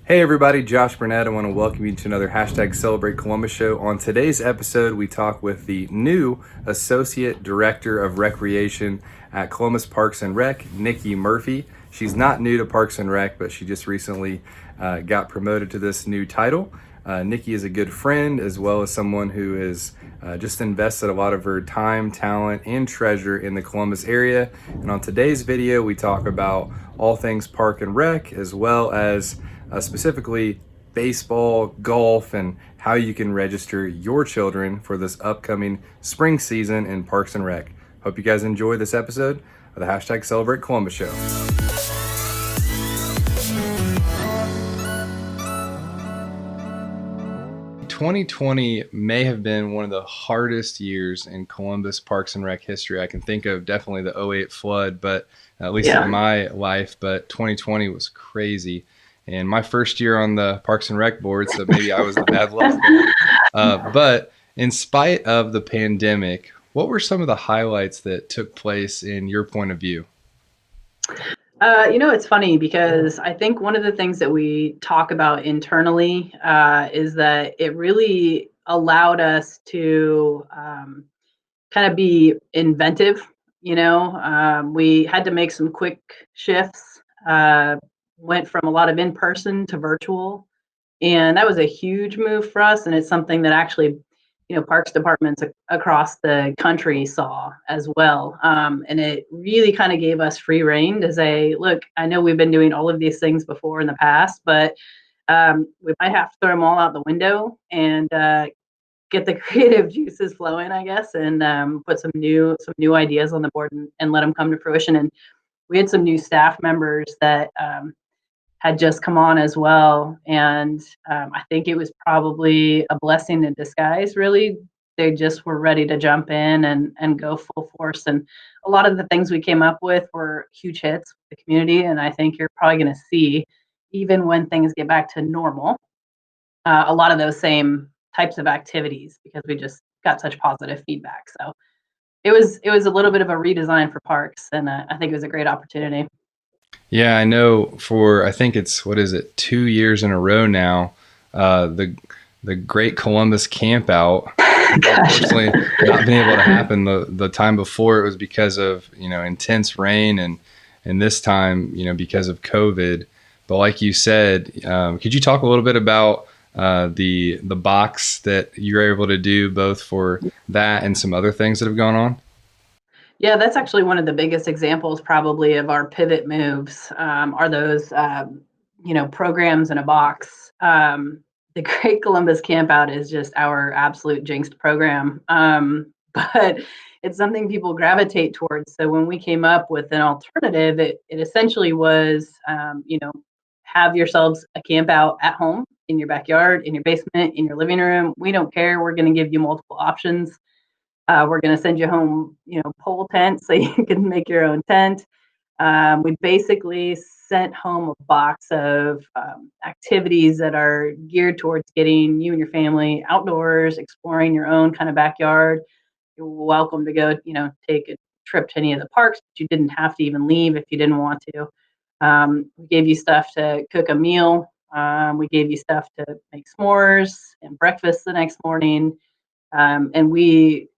Hey everybody, Josh Burnett. I want to welcome you to another hashtag Celebrate Columbus show. On today's episode, we talk with the new Associate Director of Recreation at Columbus Parks and Rec, Nikki Murphy. She's not new to Parks and Rec, but she just recently got promoted to this new title. Nikki is a good friend as well as someone who has just invested a lot of her time, talent, and treasure in the Columbus area. And on today's video, we talk about all things Park and Rec as well as specifically baseball, golf, and how you can register your children for this upcoming spring season in Parks and Rec. Hope you guys enjoy this episode of the hashtag Celebrate Columbus show. "2020 may have been one of the hardest years in Columbus Parks and Rec history. I can think of definitely the '08 flood, but at least in my life, but 2020 was crazy. And my first year on the Parks and Rec board, so maybe I was the bad luck there. But in spite of the pandemic, what were some of the highlights that took place in your point of view? It's funny because I think one of the things that we talk about internally is that it really allowed us to kind of be inventive. We had to make some quick shifts, went from a lot of in-person to virtual. And that was a huge move for us. And it's something that actually, parks departments across the country saw as well. And it really kind of gave us free rein to say, look, I know we've been doing all of these things before in the past, but we might have to throw them all out the window and get the creative juices flowing, I guess, and put some new ideas on the board and let them come to fruition. And we had some new staff members that had just come on as well. And I think it was probably a blessing in disguise, really. They just were ready to jump in and go full force. And a lot of the things we came up with were huge hits with the community. And I think you're probably going to see, even when things get back to normal, a lot of those same types of activities because we just got such positive feedback. So it was a little bit of a redesign for parks. And I think it was a great opportunity. Yeah, I know I think it's, 2 years in a row now, the Great Columbus Campout, unfortunately not being able to happen. The time before it was because of, intense rain and this time, because of COVID. But like you said, could you talk a little bit about the box that you're able to do both for that and some other things that have gone on? Yeah, that's actually one of the biggest examples probably of our pivot moves, are those, programs in a box. The Great Columbus Campout is just our absolute jinxed program, but it's something people gravitate towards. So when we came up with an alternative, it essentially was, have yourselves a camp out at home, in your backyard, in your basement, in your living room. We don't care. We're going to give you multiple options. We're going to send you home, pole tents so you can make your own tent. We basically sent home a box of activities that are geared towards getting you and your family outdoors, exploring your own kind of backyard. You're welcome to go, take a trip to any of the parks, but you didn't have to even leave if you didn't want to. We gave you stuff to cook a meal. We gave you stuff to make s'mores and breakfast the next morning. And we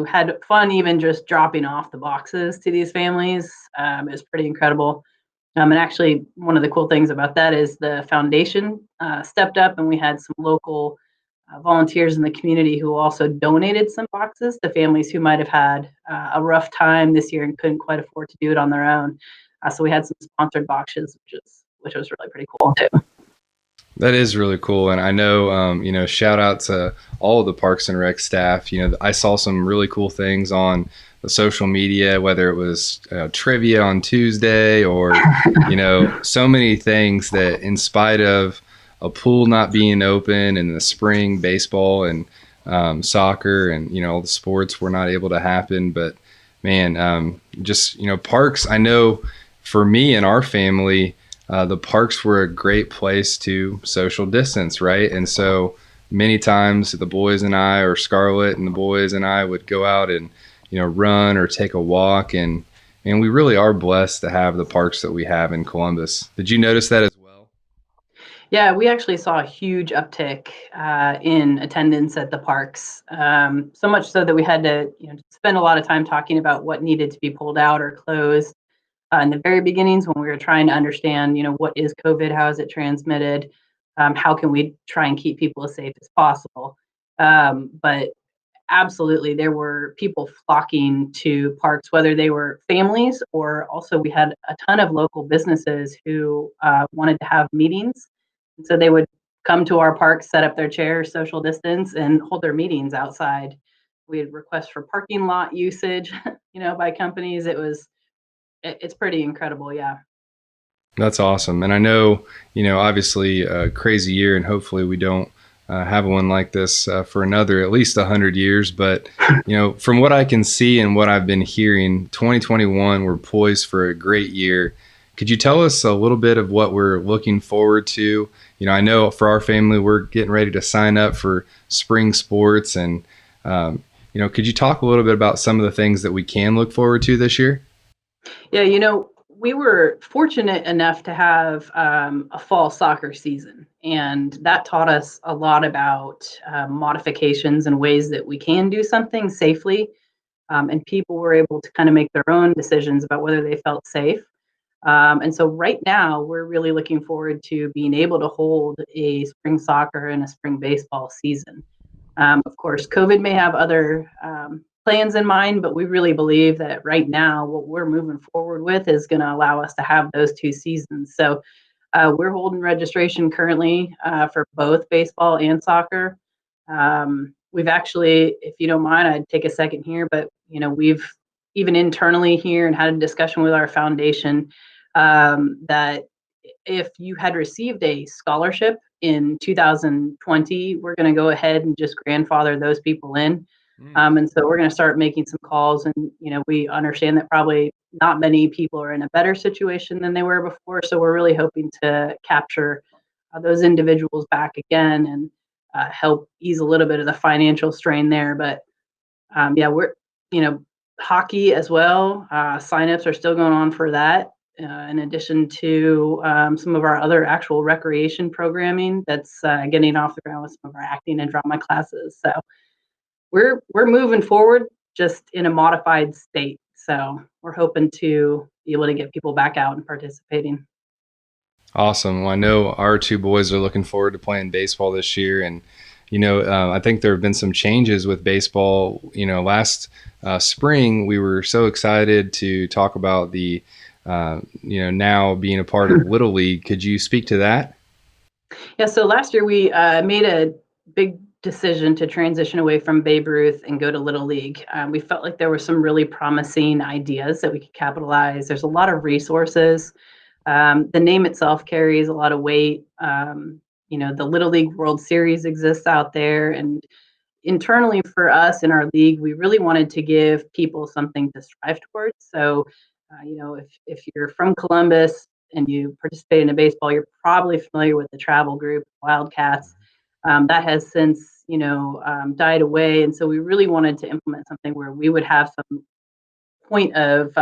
had fun even just dropping off the boxes to these families. It was pretty incredible. And actually, one of the cool things about that is the foundation stepped up and we had some local volunteers in the community who also donated some boxes to families who might have had a rough time this year and couldn't quite afford to do it on their own. So we had some sponsored boxes, which was really pretty cool too. That is really cool. And I know, shout out to all of the Parks and Rec staff. I saw some really cool things on the social media, whether it was trivia on Tuesday or, so many things that in spite of a pool not being open and the spring baseball and soccer and, all the sports were not able to happen. But man, parks, I know for me and our family, the parks were a great place to social distance, right? And so many times the boys and I, or Scarlett and the boys and I, would go out and, run or take a walk. And we really are blessed to have the parks that we have in Columbus. Did you notice that as well? Yeah, we actually saw a huge uptick in attendance at the parks. So much so that we had to, spend a lot of time talking about what needed to be pulled out or closed in the very beginnings when we were trying to understand, what is COVID, how is it transmitted, how can we try and keep people as safe as possible. But absolutely, there were people flocking to parks, whether they were families or also we had a ton of local businesses who wanted to have meetings. And so they would come to our parks, set up their chairs, social distance, and hold their meetings outside. We had requests for parking lot usage, by companies. It's pretty incredible. Yeah. That's awesome. And I know, obviously a crazy year, and hopefully we don't have one like this for another at least 100 years. But, from what I can see and what I've been hearing, 2021, we're poised for a great year. Could you tell us a little bit of what we're looking forward to? I know for our family, we're getting ready to sign up for spring sports. And, could you talk a little bit about some of the things that we can look forward to this year? Yeah, we were fortunate enough to have a fall soccer season, and that taught us a lot about modifications and ways that we can do something safely. And people were able to kind of make their own decisions about whether they felt safe. And so right now, we're really looking forward to being able to hold a spring soccer and a spring baseball season. Of course, COVID may have other plans in mind, but we really believe that right now, what we're moving forward with is going to allow us to have those two seasons. So we're holding registration currently for both baseball and soccer. We've actually, if you don't mind, I'd take a second here, but we've even internally here and had a discussion with our foundation that if you had received a scholarship in 2020, we're going to go ahead and just grandfather those people in. And so we're going to start making some calls. And, we understand that probably not many people are in a better situation than they were before. So we're really hoping to capture those individuals back again and help ease a little bit of the financial strain there. But yeah, hockey as well. Signups are still going on for that. In addition to some of our other actual recreation programming that's getting off the ground with some of our acting and drama classes. So we're moving forward just in a modified state. So we're hoping to be able to get people back out and participating. Awesome. Well, I know our two boys are looking forward to playing baseball this year. And, I think there have been some changes with baseball. Last spring, we were so excited to talk about the, now being a part of Little League. Could you speak to that? Yeah, so last year we made a big decision to transition away from Babe Ruth and go to Little League. We felt like there were some really promising ideas that we could capitalize. There's a lot of resources. The name itself carries a lot of weight. The Little League World Series exists out there. And internally for us in our league, we really wanted to give people something to strive towards. So, if you're from Columbus and you participate in a baseball, you're probably familiar with the travel group, Wildcats. That has since, died away. And so we really wanted to implement something where we would have some point of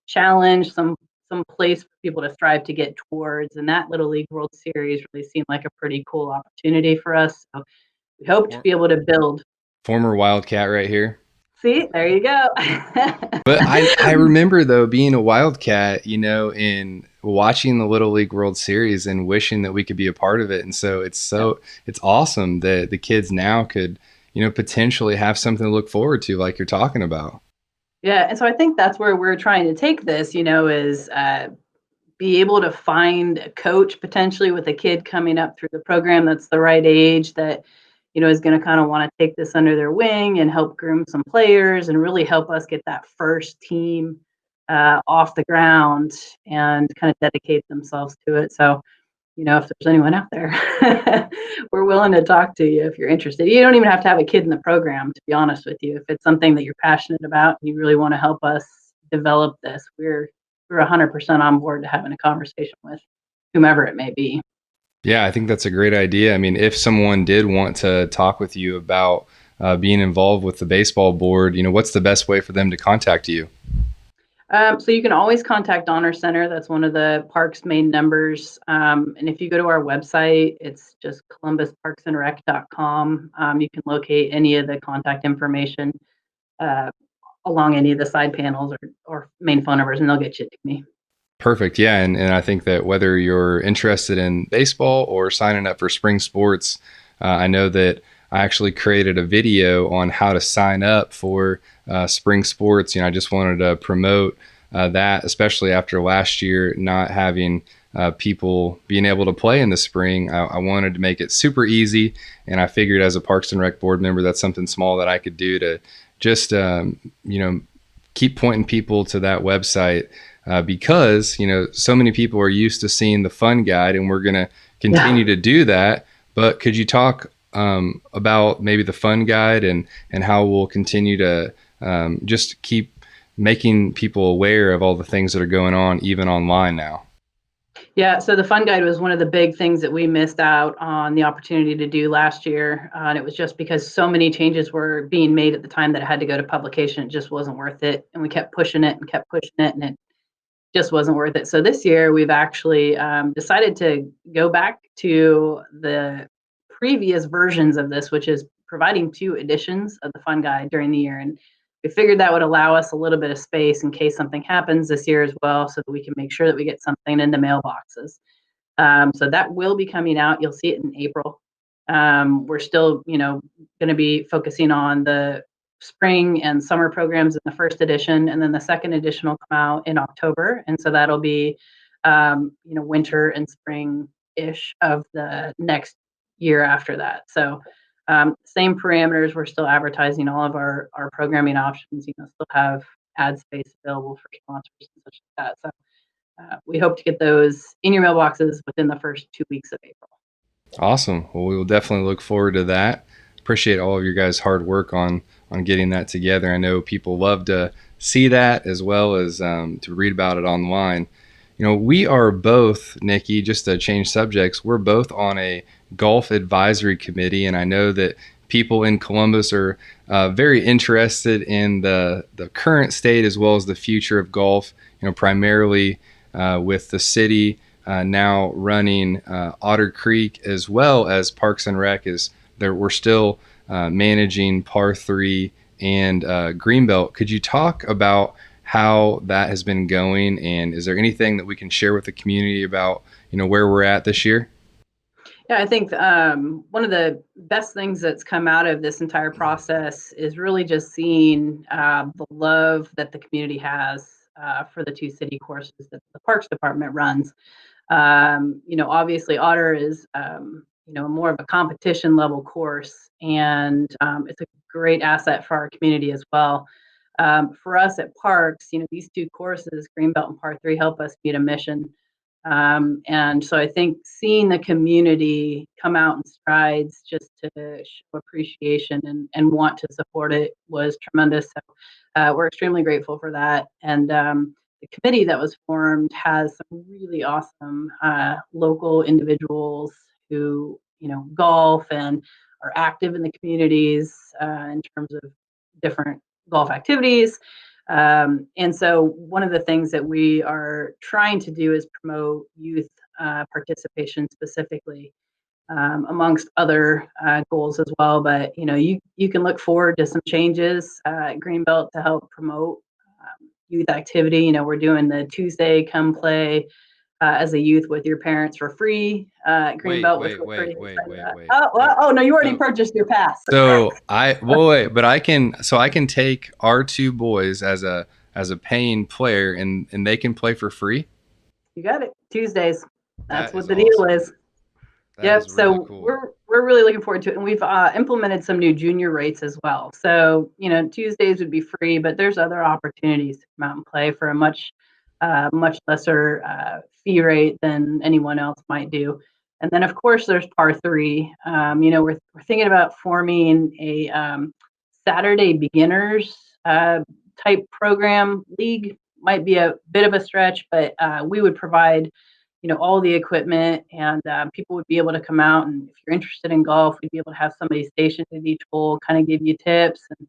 challenge, some place for people to strive to get towards. And that Little League World Series really seemed like a pretty cool opportunity for us. So we hope to be able to build. Former Wildcat right here. See, there you go. But I remember though being a Wildcat, in watching the Little League World Series and wishing that we could be a part of it. And so it's awesome that the kids now could, potentially have something to look forward to, like you're talking about. Yeah, and so I think that's where we're trying to take this, is be able to find a coach potentially with a kid coming up through the program that's the right age that, is going to kind of want to take this under their wing and help groom some players and really help us get that first team off the ground and kind of dedicate themselves to it. So, if there's anyone out there, we're willing to talk to you if you're interested. You don't even have to have a kid in the program, to be honest with you. If it's something that you're passionate about and you really want to help us develop this, we're 100% on board to having a conversation with whomever it may be. Yeah, I think that's a great idea. I mean, if someone did want to talk with you about being involved with the baseball board, what's the best way for them to contact you? So you can always contact Honor Center. That's one of the park's main numbers. And if you go to our website, it's just columbusparksandrec.com. You can locate any of the contact information uh, along any of the side panels or main phone numbers, and they'll get you to me. Perfect. Yeah. And I think that whether you're interested in baseball or signing up for spring sports, I know that I actually created a video on how to sign up for spring sports. I just wanted to promote that, especially after last year not having people being able to play in the spring. I wanted to make it super easy. And I figured as a Parks and Rec board member, that's something small that I could do to just, keep pointing people to that website. Because so many people are used to seeing the fun guide, and we're going to continue to do that. But could you talk about maybe the fun guide and how we'll continue to just keep making people aware of all the things that are going on, even online now? Yeah, so the fun guide was one of the big things that we missed out on the opportunity to do last year. And it was just because so many changes were being made at the time that it had to go to publication. It just wasn't worth it. And we kept pushing it and kept pushing it, and it just wasn't worth it. So this year we've actually decided to go back to the previous versions of this, which is providing 2 editions of the fun guide during the year. And we figured that would allow us a little bit of space in case something happens this year as well, so that we can make sure that we get something into mailboxes. So that will be coming out. You'll see it in April. We're still, going to be focusing on the spring and summer programs in the first edition, and then the second edition will come out in October, and so that'll be, winter and spring-ish of the next year after that. So same parameters. We're still advertising all of our programming options. Still have ad space available for sponsors and such like that. So we hope to get those in your mailboxes within the first 2 weeks of April. Awesome. Well, we will definitely look forward to that. Appreciate all of your guys' hard work on getting that together. I know people love to see that as well as to read about it online. We are both, Nikki, just to change subjects, we're both on a golf advisory committee, and I know that people in Columbus are very interested in the current state as well as the future of golf, primarily with the city now running Otter Creek as well as Parks and Rec. We're still managing Par 3 and Greenbelt. Could you talk about how that has been going, and is there anything that we can share with the community about where we're at this year? Yeah, I think one of the best things that's come out of this entire process is really just seeing the love that the community has for the 2 city courses that the Parks Department runs. Obviously Otter is, more of a competition level course, and it's a great asset for our community as well. For us at Parks, these 2 courses, Greenbelt and Par 3, help us meet a mission. And so I think seeing the community come out in strides just to show appreciation and want to support it was tremendous. So we're extremely grateful for that. And the committee that was formed has some really awesome local individuals who, golf and are active in the communities in terms of different golf activities. And so one of the things that we are trying to do is promote youth participation specifically, amongst other goals as well. But you can look forward to some changes at Greenbelt to help promote youth activity. We're doing the Tuesday come play as a youth with your parents for free at Greenbelt, which we're pretty excited about. Oh no, you already purchased your pass. But I can take our 2 boys as a paying player, and they can play for free. You got it. Tuesdays. That's what the awesome. deal is. Yep. Is really So cool. we're really looking forward to it, and we've implemented some new junior rates as well. So Tuesdays would be free, but there's other opportunities to come out and play for a much lesser fee rate than anyone else might do. And then of course there's Par 3. We're thinking about forming a Saturday beginners type program. League might be a bit of a stretch, but we would provide all the equipment, and people would be able to come out, and if you're interested in golf, we'd be able to have somebody stationed at each hole, kind of give you tips and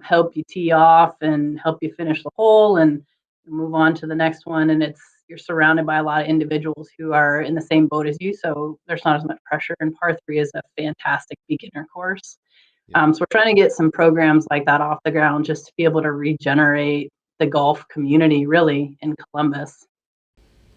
help you tee off and help you finish the hole. And move on to the next one, and you're surrounded by a lot of individuals who are in the same boat as you, so there's not as much pressure. And par 3 is a fantastic beginner course. Yeah. So we're trying to get some programs like that off the ground just to be able to regenerate the golf community really in Columbus.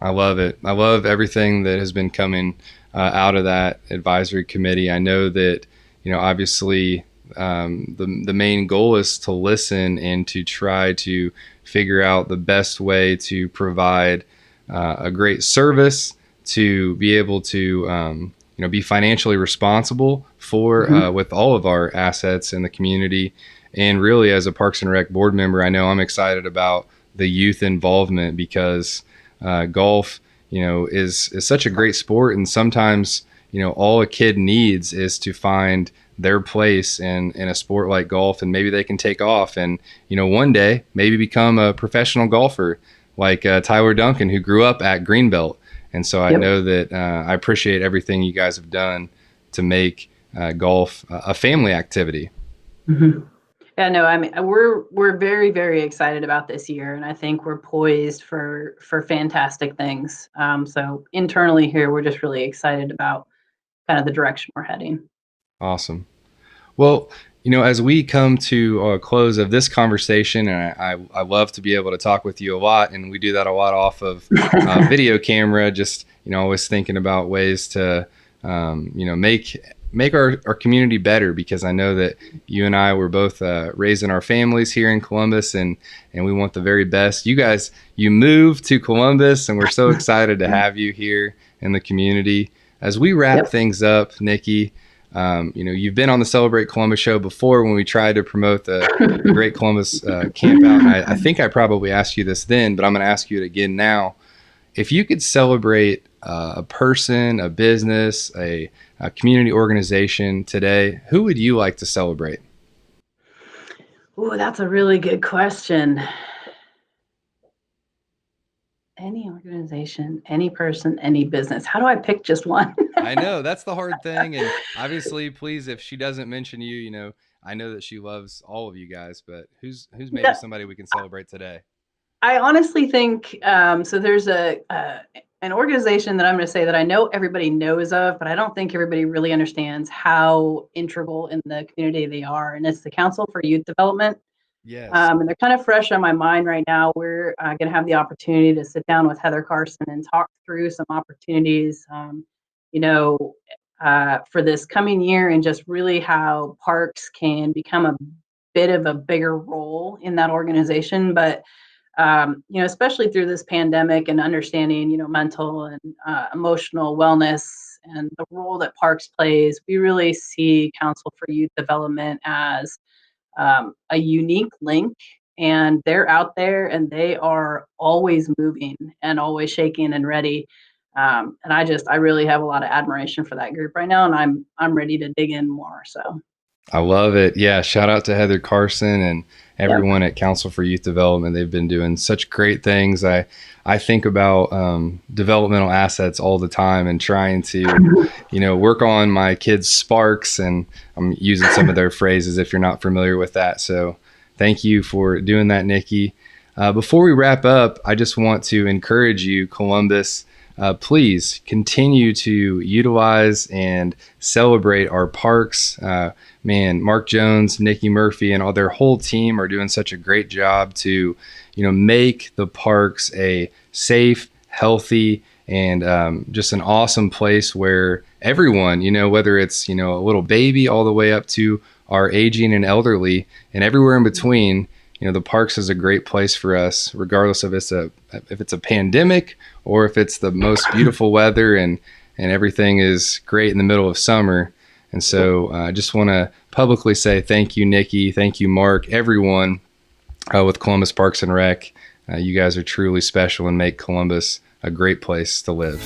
I love it. I love everything that has been coming out of that advisory committee. I know that, obviously the main goal is to listen and to try to figure out the best way to provide a great service, to be able to be financially responsible for with all of our assets in the community. And really, as a Parks and Rec board member, I know I'm excited about the youth involvement, because golf, is such a great sport. And sometimes, all a kid needs is to find their place in a sport like golf, and maybe they can take off and, one day maybe become a professional golfer like Tyler Duncan, who grew up at Greenbelt. And so I know that I appreciate everything you guys have done to make golf a family activity. Mm-hmm. Yeah, no, I mean, we're very, very excited about this year, and I think we're poised for fantastic things. So internally here, we're just really excited about kind of the direction we're heading. Awesome. Well, as we come to a close of this conversation, and I love to be able to talk with you a lot, and we do that a lot off of video camera, just, always thinking about ways to, make our community better, because I know that you and I were both raising our families here in Columbus, and we want the very best. You guys, you moved to Columbus, and we're so excited to have you here in the community. As we wrap things up, Nikki, you've been on the Celebrate Columbus show before when we tried to promote the Great Columbus Campout. And I think I probably asked you this then, but I'm going to ask you it again now. If you could celebrate a person, a business, a community organization today, who would you like to celebrate? Oh, that's a really good question. Any organization, any person, any business. How do I pick just one? I know that's the hard thing. And obviously, please, if she doesn't mention you, I know that she loves all of you guys, but who's maybe somebody we can celebrate today? I honestly think, so there's an organization that I'm going to say that I know everybody knows of, but I don't think everybody really understands how integral in the community they are. And it's the Council for Youth Development. Yes. And they're kind of fresh on my mind right now. We're going to have the opportunity to sit down with Heather Carson and talk through some opportunities, for this coming year, and just really how parks can become a bit of a bigger role in that organization. But especially through this pandemic and understanding, mental and emotional wellness and the role that parks plays, we really see Council for Youth Development as a unique link, and they're out there and they are always moving and always shaking and ready. And I really have a lot of admiration for that group right now, and I'm ready to dig in more. So I love it. Yeah. Shout out to Heather Carson and everyone at Council for Youth Development. They've been doing such great things. I think about developmental assets all the time, and trying to, work on my kids' sparks, and I'm using some of their phrases if you're not familiar with that. So thank you for doing that, Nikki. Before we wrap up, I just want to encourage you, Columbus, please continue to utilize and celebrate our parks. Mark Jones, Nikki Murphy, and all their whole team are doing such a great job to, make the parks a safe, healthy, and just an awesome place where everyone, whether it's, a little baby all the way up to our aging and elderly and everywhere in between, the parks is a great place for us, regardless of if it's a pandemic or if it's the most beautiful weather and everything is great in the middle of summer. And so I just want to publicly say thank you, Nikki. Thank you, Mark, everyone with Columbus Parks and Rec. You guys are truly special and make Columbus a great place to live.